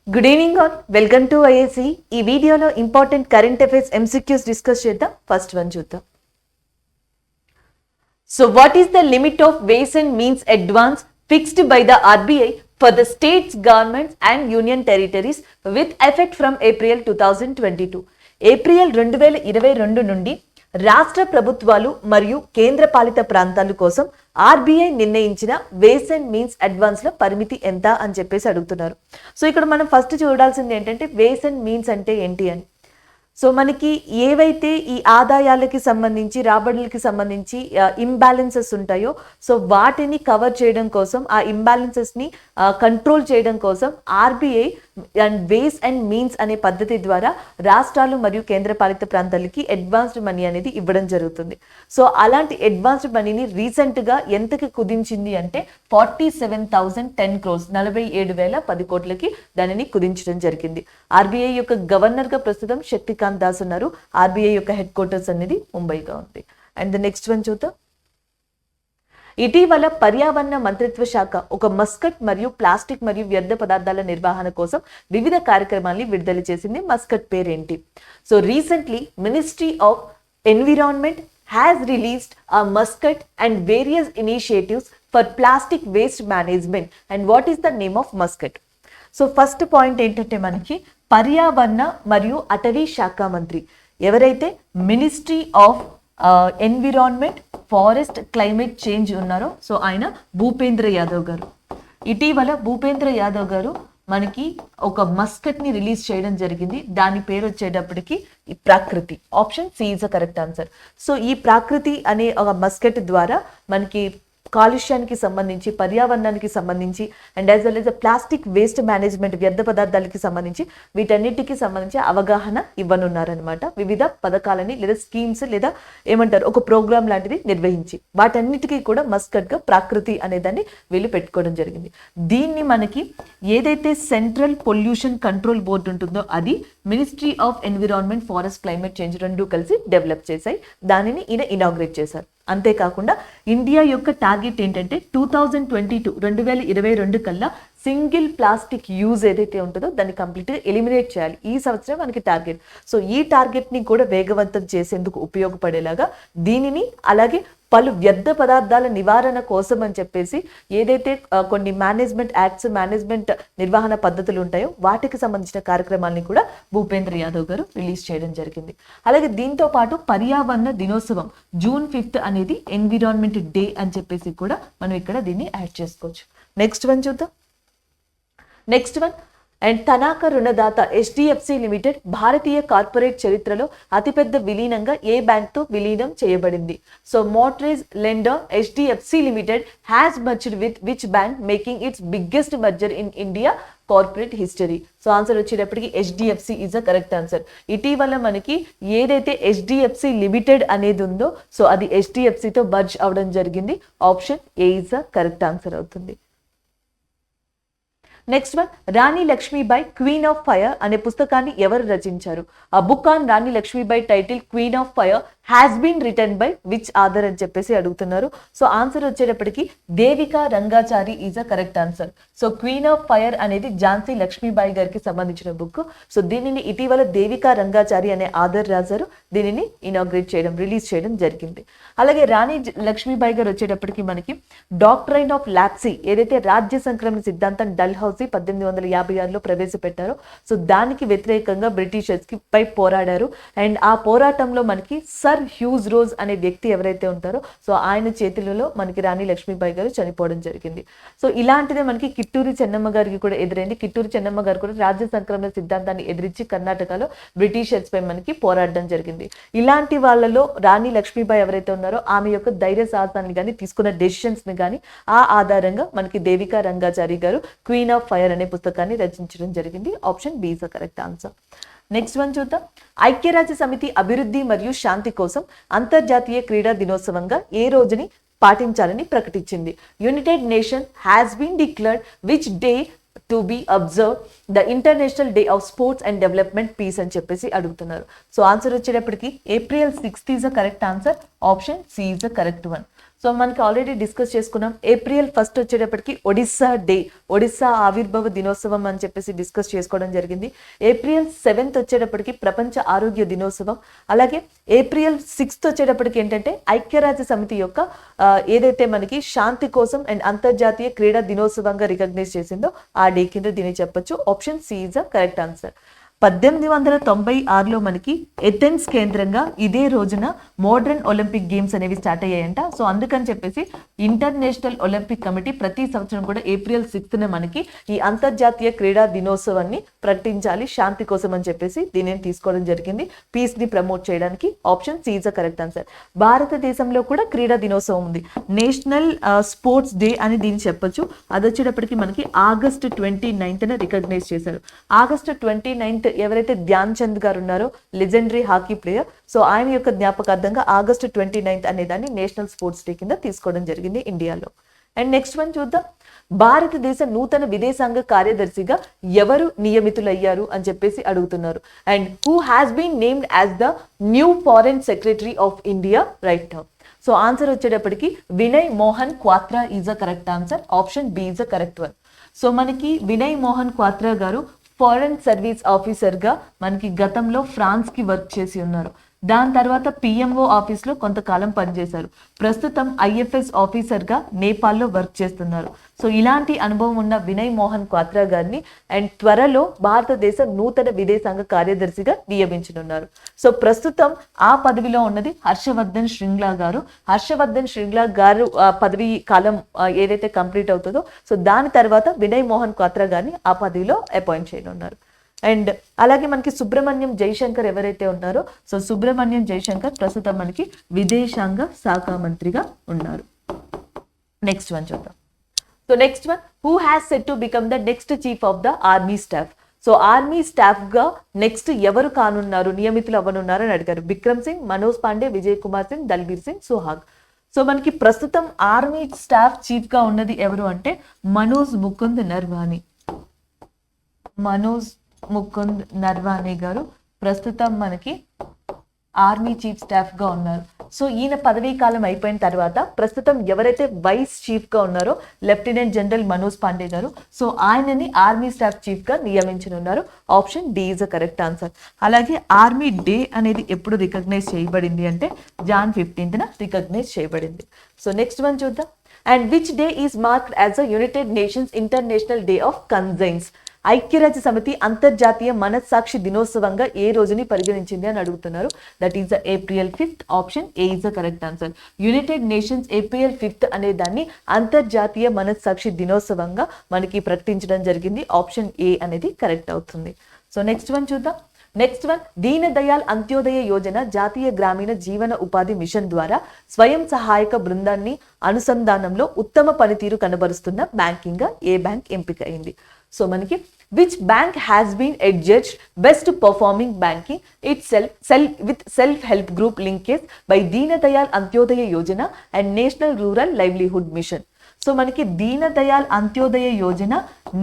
Good evening all, welcome to IAC. ఈ వీడియోలో important current affairs MCQs discuss చేద్దాం. First one చూద్దాం. So what is the limit of ways and means advance fixed by the RBI for the states, governments and union territories with effect from April 2022? April 2022 నుండి రాష్ట్ర ప్రభుత్వాలు మరియు కేంద్ర పాలిత ప్రాంతాల కోసం ఆర్బీఐ నిర్ణయించిన వేస్ అండ్ మీన్స్ అడ్వాన్స్ లో పరిమితి ఎంత అని చెప్పేసి అడుగుతున్నారు. సో ఇక్కడ మనం ఫస్ట్ చూడాల్సింది ఏంటంటే వేస్ అండ్ మీన్స్ అంటే ఏంటి అని. సో మనకి ఏవైతే ఈ ఆదాయాలకి సంబంధించి, రాబడులకి సంబంధించి ఇంబ్యాలెన్సెస్ ఉంటాయో, సో వాటిని కవర్ చేయడం కోసం, ఆ ఇంబ్యాలెన్సెస్ని కంట్రోల్ చేయడం కోసం RBI and ways and means అనే పద్ధతి ద్వారా రాష్ట్రాలు మరియు కేంద్రపాలిత ప్రాంతాలకి అడ్వాన్స్డ్ మనీ అనేది ఇవ్వడం జరుగుతుంది. సో అలాంటి అడ్వాన్స్డ్ మనీని రీసెంట్గా ఎంతకి కుదించింది అంటే 47,010 crores, 47,010 కోట్లకి దానిని కుదించడం జరిగింది. ఆర్బీఐ యొక్క గవర్నర్గా ప్రస్తుతం శక్తికాంత్ దాస్ ఉన్నారు. ఆర్బీఐ యొక్క హెడ్ క్వార్టర్స్ అనేది ముంబైగా ఉంది. అండ్ ద నెక్స్ట్ వన్ చూద్దాం. ఇటీవల పర్యావరణ మంత్రిత్వ శాఖ ఒక మస్కట్ మరియు ప్లాస్టిక్ మరియు వ్యర్థ పదార్థాల నిర్వహణ కోసం వివిధ కార్యక్రమాల్ని విడుదల చేసింది. మస్కట్ పేరేంటి? So recently ministry of environment has released a Muscat and various initiatives for plastic waste management. And what is the name of Muscat? So first point ఏంటంటే మనకి పర్యావరణ మరియు అటవీ శాఖ మంత్రి ఎవరైతే ministry of environment, forest, climate change ఉన్నారో, so ఆయన భూపేంద్ర యాదవ్ గారు. ఇటీవల భూపేంద్ర యాదవ్ గారు మనకి ఒక మస్కట్ ని రిలీజ్ చేయడం జరిగింది. దాని పేరు వచ్చేటప్పటికి ఈ Prakriti. Option C is the correct answer. So ఈ ప్రాకృతి అనే ఒక మస్కట్ ద్వారా మనకి కాలుష్యానికి సంబంధించి, పర్యావరణానికి సంబంధించి and as well as plastic waste management, వ్యర్థ పదార్థాలకి సంబంధించి వీటన్నిటికీ సంబంధించి అవగాహన ఇవ్వనున్నారనమాట. వివిధ పథకాలని లేదా స్కీమ్స్ లేదా ఏమంటారు ఒక ప్రోగ్రామ్ లాంటిది నిర్వహించి వాటన్నిటికీ కూడా మస్కట్గా ప్రాకృతి అనే దాన్ని వీళ్ళు పెట్టుకోవడం జరిగింది. దీన్ని మనకి ఏదైతే సెంట్రల్ పొల్యూషన్ కంట్రోల్ బోర్డు ఉంటుందో అది ministry of environment, forest, climate change రెండు కలిసి డెవలప్ చేశాయి. దానిని ఈయన ఇనాగ్రేట్ చేశారు. అంతేకాకుండా ఇండియా యొక్క టార్గెట్ ఏంటంటే 2022 కల్లా సింగిల్ ప్లాస్టిక్ యూజ్ ఏదైతే ఉంటుందో దాన్ని కంప్లీట్గా ఎలిమినేట్ చేయాలి. ఈ సంవత్సరం మనకి టార్గెట్. సో ఈ టార్గెట్ని కూడా వేగవంతం చేసేందుకు ఉపయోగపడేలాగా దీనిని, అలాగే పలు వ్యర్థ పదార్థాల నివారణ కోసం అని చెప్పేసి ఏదైతే కొన్ని మేనేజ్మెంట్ యాక్ట్స్, మేనేజ్మెంట్ నిర్వహణ పద్ధతులు ఉంటాయో వాటికి సంబంధించిన కార్యక్రమాన్ని కూడా భూపేంద్ర యాదవ్ గారు రిలీజ్ చేయడం జరిగింది. అలాగే దీంతో పాటు పర్యావరణ దినోత్సవం June 5th అనేది ఎన్విరాన్మెంట్ డే అని చెప్పేసి కూడా మనం ఇక్కడ దీన్ని యాడ్ చేసుకోవచ్చు. నెక్స్ట్ వన్ చూద్దాం. నెక్స్ట్ వన్ అండ్ తనఖా రుణదాత హెచ్డిఎఫ్సి లిమిటెడ్ భారతీయ కార్పొరేట్ చరిత్రలో అతిపెద్ద విలీనంగా ఏ బ్యాంక్తో విలీనం చేయబడింది? So mortgage lender HDFC limited has merged with which bank, making its biggest merger in India corporate history? So answer వచ్చేటప్పటికి HDFC is the correct answer. ఇటీవల మనకి ఏదైతే హెచ్డిఎఫ్సి లిమిటెడ్ అనేది ఉందో సో అది హెచ్డిఎఫ్సితో మర్జ్ అవడం జరిగింది. Option A is the correct answer అవుతుంది. Next one, Rani Lakshmibai queen of fire అనే పుస్తకాన్ని ఎవరు రచించారు? ఆ book on Rani Lakshmibai title queen of fire has been written by which author అని చెప్పేసి అడుగుతున్నారు. సో ఆన్సర్ వచ్చేటప్పటికి Devika Rangachari is a correct answer. So queen of fire అనేది ఝాన్సీ లక్ష్మీబాయి గారికి సంబంధించిన బుక్. సో దీనిని ఇటీవల దేవికా రంగాచారి అనే ఆథర్ రాశారు. దీనిని ఇనాగ్రేట్ చేయడం, రిలీజ్ చేయడం జరిగింది. అలాగే రాణి లక్ష్మీబాయి గారు వచ్చేటప్పటికి మనకి డాక్ట్రైన్ ఆఫ్ లాప్సీ ఏదైతే రాజ్య సంక్రమణ సిద్ధాంతం డల్హౌసీ 1856లో ప్రవేశపెట్టారో సో దానికి వ్యతిరేకంగా బ్రిటిషర్స్ కి పై పోరాడారు. అండ్ ఆ పోరాటంలో మనకి సర్ హ్యూజ్ రోజ్ అనే వ్యక్తి ఎవరైతే ఉంటారో సో ఆయన చేతులలో మనకి రాణి లక్ష్మీబాయి గారు చనిపోవడం జరిగింది. సో ఇలాంటిదే మనకి కిట్టూరి చెన్నమ్మ గారికి కూడా ఎదురైంది. కిట్టూరి చెన్నమ్మ గారు కూడా రాజ్య సంక్రమణ సిద్ధాంతాన్ని ఎదిరించి కర్ణాటకలో బ్రిటిషర్స్ పై మనకి పోరాడడం జరిగింది. ఇలాంటి వాళ్ళలో రాణి లక్ష్మీబాయి ఎవరైతే ఉన్నారో ఆమె యొక్క ధైర్య సాహసాన్ని కానీ, తీసుకున్న డెసిషన్స్ ని కానీ ఆ ఆధారంగా మనకి దేవికా రంగాచారి గారు క్వీన్ ఆఫ్ ఫైర్ అనే పుస్తకాన్ని రచించడం జరిగింది. Option B is the correct answer. Next one చూద్దాం. ఐక్యరాజ్య సమితి అభివృద్ధి మరియు శాంతి కోసం అంతర్జాతీయ క్రీడా దినోత్సవంగా ఏ రోజుని పాటించాలని ప్రకటించింది? United nation has been declared which day to be observe the international day of sports and development peace అని చెప్పేసి అడుగుతున్నారు. సో ఆన్సర్ వచ్చేటప్పటికి April 6th is the correct answer. Option C is the correct one. So మనకి already discuss చేసుకున్నాం. April 1 వచ్చేటప్పటికి Odisha day, Odisha ఆవిర్భావ దినోత్సవం అని చెప్పేసి డిస్కస్ చేసుకోవడం జరిగింది. ఏప్రిల్ 7 వచ్చేటప్పటికి ప్రపంచ ఆరోగ్య దినోత్సవం. అలాగే ఏప్రిల్ 6 వచ్చేటప్పటికి ఏంటంటే ఐక్యరాజ్య సమితి యొక్క ఏదైతే మనకి శాంతి కోసం అండ్ అంతర్జాతీయ క్రీడా దినోత్సవంగా రికగ్నైజ్ చేసిందో ఆ డే కింద దీన్ని చెప్పొచ్చు. Option C is the correct answer. 1896లో మనకి ఎథెన్స్ కేంద్రంగా ఇదే రోజున మోడర్న్ ఒలింపిక్ గేమ్స్ అనేవి స్టార్ట్ అయ్యాయంట. సో అందుకని చెప్పేసి ఇంటర్నేషనల్ ఒలింపిక్ కమిటీ ప్రతి సంవత్సరం కూడా ఏప్రిల్ 6న మనకి ఈ అంతర్జాతీయ క్రీడా దినోత్సవాన్ని ప్రకటించాలి శాంతి కోసం అని చెప్పేసి దీనిని తీసుకోవడం జరిగింది, పీస్ ని ప్రమోట్ చేయడానికి. Option C is the correct answer. భారతదేశంలో కూడా క్రీడా దినోత్సవం ఉంది, నేషనల్ స్పోర్ట్స్ డే అని దీన్ని చెప్పొచ్చు. అది వచ్చేటప్పటికి మనకి ఆగస్టు 29న రికగ్నైజ్ చేశారు. ఆగస్టు 29 ఎవరైతే ధ్యాన్ చంద్ గారు ఉన్నారో, లెజెండరీ హాకీ ప్లేయర్, సో ఆయన యొక్క జ్ఞాపకార్థంగా ఆగస్టు 29 అనే దాన్ని నేషనల్ స్పోర్ట్స్ డే కింద తీసుకోవడం జరిగింది ఇండియాలో. అండ్ నెక్స్ట్ వన్ చూద్దాం. భారతదేశ నూతన విదేశాంగ కార్యదర్శిగా ఎవరు నియమితులయ్యారు అని చెప్పేసి అడుగుతున్నారు. And who has been named as the new foreign secretary of India right now. So answer వచ్చేటప్పటికి Vinay Mohan Kwatra is a correct answer. Option B is a correct one. So మనకి వినయ్ మోహన్ క్వాత్రా గారు ఫారెన్ సర్వీస్ ఆఫీసర్గా మనకి గతంలో ఫ్రాన్స్కి వర్క్ చేసి ఉన్నారు. దాని తర్వాత పిఎంఓ ఆఫీస్లో కొంతకాలం పనిచేశారు. ప్రస్తుతం ఐఎఫ్ఎస్ ఆఫీసర్గా నేపాల్లో వర్క్ చేస్తున్నారు. సో ఇలాంటి అనుభవం ఉన్న వినయ్ మోహన్ క్వాత్రా గారిని అండ్ త్వరలో భారతదేశ నూతన విదేశాంగ కార్యదర్శిగా నియమించనున్నారు. సో ప్రస్తుతం ఆ పదవిలో ఉన్నది హర్షవర్ధన్ శ్రింగ్లా గారు. హర్షవర్ధన్ శ్రింగ్లా గారు పదవి కాలం ఏదైతే కంప్లీట్ అవుతుందో సో దాని తర్వాత వినయ్ మోహన్ క్వాత్రా గారిని ఆ పదవిలో అపాయింట్ చేయనున్నారు. అండ్ అలాగే మనకి సుబ్రహ్మణ్యం జైశంకర్ ఎవరైతే ఉన్నారో సో సుబ్రహ్మణ్యం జైశంకర్ ప్రస్తుతం మనకి విదేశాంగ శాఖ మంత్రిగా ఉన్నారు. నెక్స్ట్ వన్ చూద్దాం. So next one, who has set to become the next chief of the army staff. So army staff గా నెక్స్ట్ ఎవరు కానున్నారు, నియమితులు అవ్వనున్నారు అని అడిగారు. బిక్రమ్ సింగ్, మనోజ్ పాండే, విజయ్ కుమార్ సింగ్, దల్బీర్ సింగ్, సుహాగ్. సో మనకి ప్రస్తుతం ఆర్మీ స్టాఫ్ చీఫ్ గా ఉన్నది ఎవరు అంటే మనోజ్ ముకుంద్ నర్వాణి. మనోజ్ ముకుంద్ నర్వాణి గారు ప్రస్తుతం మనకి ఆర్మీ చీఫ్ స్టాఫ్ గా ఉన్నారు. సో ఈయన పదవీ కాలం అయిపోయిన తర్వాత ప్రస్తుతం ఎవరైతే వైస్ చీఫ్ గా ఉన్నారో లెఫ్టినెంట్ జనరల్ మనోజ్ పాండే గారు, సో ఆయనని ఆర్మీ స్టాఫ్ చీఫ్ గా నియమించనున్నారు. Option D is the correct answer. అలాగే ఆర్మీ డే అనేది ఎప్పుడు రికగ్నైజ్ చేయబడింది అంటే జాన్ 15న రికగ్నైజ్ చేయబడింది. సో నెక్స్ట్ వన్ చూద్దాం. And which day is marked as a United Nations international day of conscience. ఐక్యరాజ్య సమితి అంతర్జాతీయ మనస్సాక్షి దినోత్సవంగా ఏ రోజుని పరిగణించింది అని అడుగుతున్నారు. That is April 5th. Option A is the correct answer. United nations April 5th అనే దాన్ని అంతర్జాతీయ మనస్సాక్షి దినోత్సవంగా మనకి ప్రకటించడం జరిగింది. ఆప్షన్ ఏ అనేది కరెక్ట్ అవుతుంది. సో నెక్స్ట్ వన్ చూద్దాం. నెక్స్ట్ వన్, దీన దయాల్ అంత్యోదయ యోజన జాతీయ గ్రామీణ జీవన ఉపాధి మిషన్ ద్వారా స్వయం సహాయక బృందాన్ని అనుసంధానంలో ఉత్తమ పనితీరు కనబరుస్తున్న బ్యాంకింగ్ గా ఏ బ్యాంక్ ఎంపిక అయింది. సో మనకి which bank has been adjudged best performing banking with self-help group linkage by Deen Dayal Antyodaya Yojana and National Rural Livelihood Mission. So మనకి దీన Dayal Antyodaya Yojana,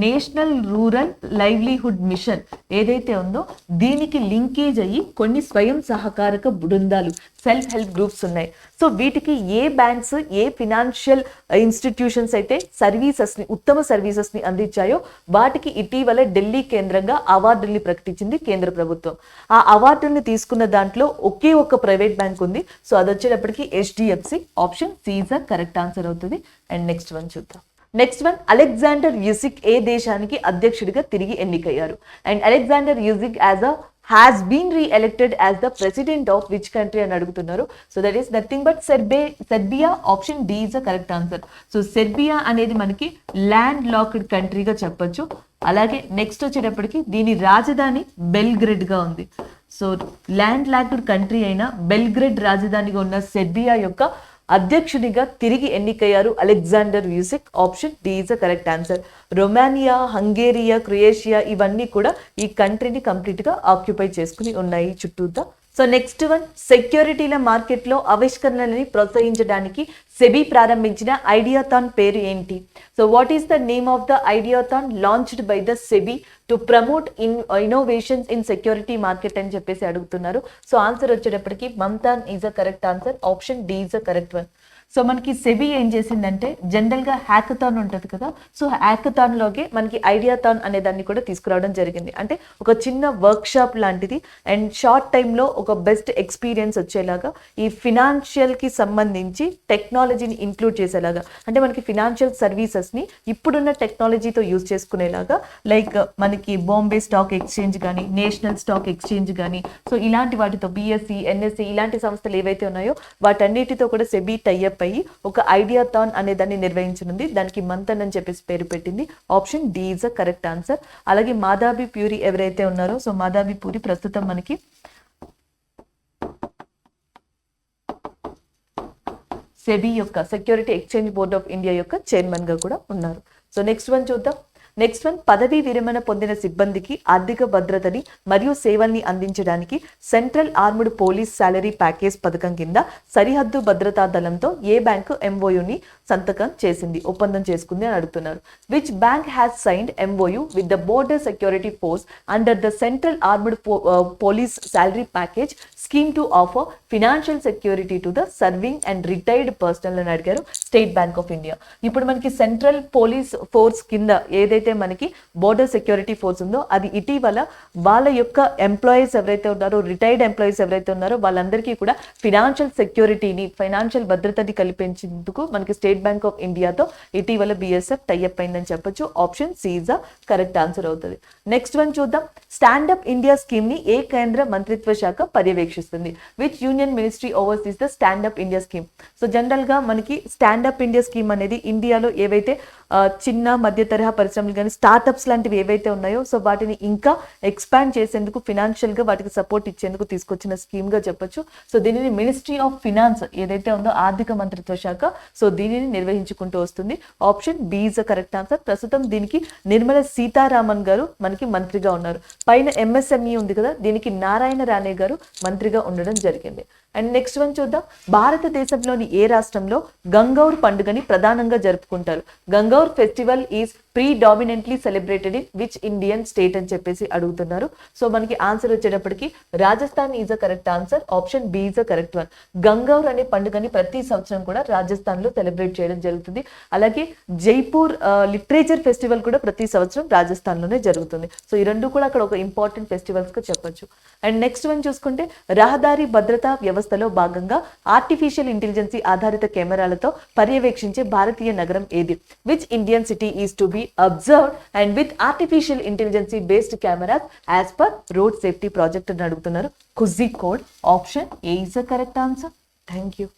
national rural livelihood machine ఏదైతే ఉందో దీనికి లింకేజ్ అయ్యి కొన్ని స్వయం సహకారక బృందాలు సెల్ఫ్ హెల్ప్ గ్రూప్స్ ఉన్నాయి. సో వీటికి ఏ బ్యాంక్స్, ఏ ఫినాన్షియల్ ఇన్స్టిట్యూషన్స్ అయితే సర్వీసెస్ని, ఉత్తమ సర్వీసెస్ని అందించాయో వాటికి ఇటీవల ఢిల్లీ కేంద్రంగా అవార్డుల్ని ప్రకటించింది కేంద్ర ప్రభుత్వం. ఆ అవార్డుల్ని తీసుకున్న దాంట్లో ఒకే ఒక్క ప్రైవేట్ బ్యాంక్ ఉంది. సో అది వచ్చేటప్పటికి HDFC. Option C is the correct answer అవుతుంది. అండ్ నెక్స్ట్ వన్ చూద్దాం. నెక్స్ట్ వన్, అలెగ్జాండర్ యూసిక్ ఏ దేశానికి అధ్యక్షుడిగా తిరిగి ఎన్నికయ్యారు. And Alexander Vucic has been re-elected as the president of which country అని అడుగుతున్నారు. So that is nothing but Serbia. Option D is the correct answer. So Serbia అనేది మనకి ల్యాండ్ లాక్డ్ కంట్రీగా చెప్పొచ్చు. అలాగే నెక్స్ట్ వచ్చేటప్పటికి దీని రాజధాని బెల్గ్రేడ్ గా ఉంది. సో ల్యాండ్ లాక్డ్ కంట్రీ అయిన బెల్గ్రేడ్ రాజధానిగా ఉన్న సెర్బియా యొక్క అధ్యక్షునిగా తిరిగి ఎన్నికయ్యారు Alexander Vucic. Option D is the correct answer. Romania, Hungary, Croatia ఇవన్నీ కూడా ఈ కంట్రీని కంప్లీట్ గా ఆక్యుపై చేసుకుని ఉన్నాయి చుట్టూతా. సో నెక్స్ట్ వన్, సెక్యూరిటీల మార్కెట్లో ఆవిష్కరణలని ప్రోత్సహించడానికి సెబీ ప్రారంభించిన ఐడియాథాన్ పేరు ఏంటి? So what is the name of the ideathon launched by the SEBI to promote innovations in security market అని చెప్పేసి అడుగుతున్నారు. సో ఆన్సర్ వచ్చేటప్పటికి Manthan is a correct answer. Option D is a correct one. So మనకి SEBI ఏం చేసిందంటే జనరల్గా hackathon ఉంటుంది కదా, సో హ్యాకథాన్లోకి మనకి ఐడియాథాన్ అనే దాన్ని కూడా తీసుకురావడం జరిగింది. అంటే ఒక చిన్న వర్క్షాప్ లాంటిది అండ్ షార్ట్ టైంలో ఒక బెస్ట్ ఎక్స్పీరియన్స్ వచ్చేలాగా ఈ ఫినాన్షియల్కి సంబంధించి టెక్నాలజీని ఇంక్లూడ్ చేసేలాగా, అంటే మనకి ఫినాన్షియల్ సర్వీసెస్ని ఇప్పుడున్న టెక్నాలజీతో యూజ్ చేసుకునేలాగా, లైక్ మనకి బాంబే స్టాక్ ఎక్స్చేంజ్ కానీ నేషనల్ స్టాక్ ఎక్స్చేంజ్ కానీ, సో ఇలాంటి వాటితో బిఎస్సి ఎన్ఎస్సి ఇలాంటి సంస్థలు ఏవైతే ఉన్నాయో వాటన్నిటితో కూడా సెబీ టైఅప్ అయ్యి ఒక ఐడియాథాన్ అనే దాన్ని నిర్వహించనుంది. దానికి మంథన్ అని చెప్పేసి పేరు పెట్టింది. Option D is a correct answer. అలాగే మాధవి ప్యూరి ఎవరైతే ఉన్నారో, సో మాధవి పూరి ప్రస్తుతం మనకి సెబీ యొక్క security exchange board of India యొక్క చైర్మన్ గా కూడా ఉన్నారు. సో నెక్స్ట్ వన్ చూద్దాం. నెక్స్ట్ వన్, పదవీ విరమణ పొందిన సిబ్బందికి ఆర్థిక భద్రతని మరియు సేవల్ని అందించడానికి central armed police salary package పథకం కింద సరిహద్దు భద్రతా దళంతో ఏ బ్యాంకు ఎంఓయూని సంతకం చేసింది, ఒప్పందం చేసుకుంది అని అడుగుతున్నారు. Which bank has signed MoU with the border security force under the central armed police salary package scheme to offer financial security to the serving and retired personal అని అడిగారు. State bank of India. ఇప్పుడు మనకి central police force కింద ఏదైతే మనకి border security force ఉందో అది ఇటీవల వాళ్ళ యొక్క ఎంప్లాయీస్ ఎవరైతే ఉన్నారో, రిటైర్డ్ ఎంప్లాయీస్ ఎవరైతే ఉన్నారో వాళ్ళందరికీ కూడా ఫినాన్షియల్ సెక్యూరిటీని, ఫైనాన్షియల్ భద్రతని కల్పించేందుకు మనకి స్టేట్ బ్యాంక్ ఆఫ్ ఇండియాతో ఇటీవల బిఎస్ఎఫ్ టైఅప్ అయిందని చెప్పొచ్చు. Option C is the correct answer అవుతుంది. నెక్స్ట్ వన్ చూద్దాం. స్టాండప్ ఇండియా స్కీమ్ ని ఏ కేంద్ర మంత్రిత్వ శాఖ పర్యవేక్షిస్తుంది? Which union ministry oversees the stand up India scheme? So general గా మనకి స్టాండప్ ఇండియా స్కీమ్ అనేది ఇండియాలో ఏవైతే చిన్న మధ్య తరహా పరిశ్రమలు కానీ స్టార్టప్స్ లాంటివి ఏవైతే ఉన్నాయో, సో వాటిని ఇంకా ఎక్స్పాండ్ చేసేందుకు ఫినాన్షియల్ గా వాటికి సపోర్ట్ ఇచ్చేందుకు తీసుకొచ్చిన స్కీమ్ గా చెప్పొచ్చు. సో దీనిని మినిస్ట్రీ ఆఫ్ ఫినాన్స్ ఏదైతే ఉందో ఆర్థిక మంత్రిత్వ శాఖ, సో దీనిని నిర్వహించుకుంటూ వస్తుంది. Option B is the correct answer. ప్రస్తుతం దీనికి నిర్మలా సీతారామన్ గారు మనకి మంత్రిగా ఉన్నారు. పైన ఎంఎస్ఎంఈ ఉంది కదా, దీనికి నారాయణ రాణే గారు మంత్రిగా ఉండడం జరిగింది. అండ్ నెక్స్ట్ వన్ చూద్దాం. భారతదేశంలోని ఏ రాష్ట్రంలో గంగౌర్ పండుగని ప్రధానంగా జరుపుకుంటారు? Gangaur festival is predominantly celebrated in which Indian state అని చెప్పేసి అడుగుతున్నారు. సో మనకి ఆన్సర్ వచ్చేటప్పటికి Rajasthan is a correct answer. Option B is a correct one. Gangaur అనే పండుగని ప్రతి సంవత్సరం కూడా రాజస్థాన్ లో సెలబ్రేట్ చేయడం జరుగుతుంది. అలాగే జైపూర్ లిటరేచర్ ఫెస్టివల్ కూడా ప్రతి సంవత్సరం రాజస్థాన్ లోనే జరుగుతుంది. సో ఈ రెండు కూడా అక్కడ ఒక ఇంపార్టెంట్ ఫెస్టివల్స్ గా చెప్పొచ్చు. అండ్ నెక్స్ట్ వన్ చూసుకుంటే రహదారి భద్రతా వ్యవస్థలో భాగంగా ఆర్టిఫిషియల్ ఇంటెలిజెన్సీ ఆధారిత కెమెరాలతో పర్యవేక్షించే భారతీయ నగరం ఏది? Which Indian city is to be observed and with artificial intelligence based cameras as per road safety project అని అడుగుతున్నారు. Kozhikode. Option A is the correct answer. Thank you.